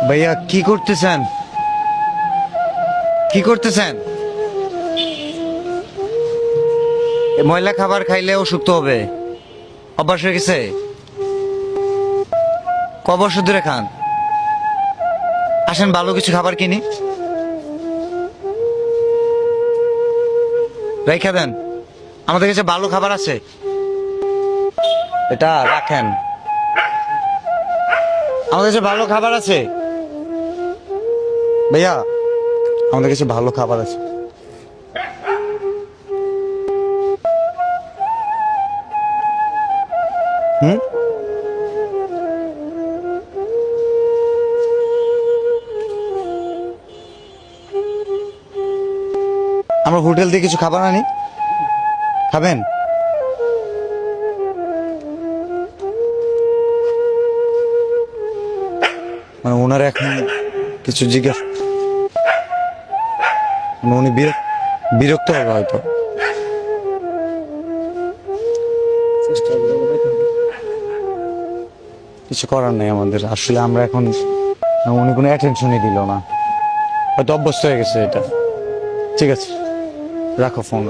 ভাইয়া কি করতেছেন? কি করতেছেন? ময়লা খাবার খাইলে অসুস্থ হবে, অভ্যাস হয়ে গেছে। ক বছর ধরে খান? আসেন ভালো কিছু খাবার কিনি, রেখে দেন। আমাদের কাছে ভালো খাবার আছে, এটা রাখেন। আমাদের কাছে ভালো খাবার আছে ভাইয়া, আমাদের কাছে ভালো খাবার আছে। হুম, আমরা হোটেল থেকে কিছু খাবার আনি, খাবেন? মানে ওনারা এখন কিছু জিজ্ঞাসা, মানে উনি বিরক্ত হবে হয়তো। কিছু করার নেই আমাদের আসলে, আমরা এখন উনি কোনো অ্যাটেনশনই দিল না, হয়তো অভ্যস্ত হয়ে গেছে এটা। ঠিক আছে, রাখো ফোন।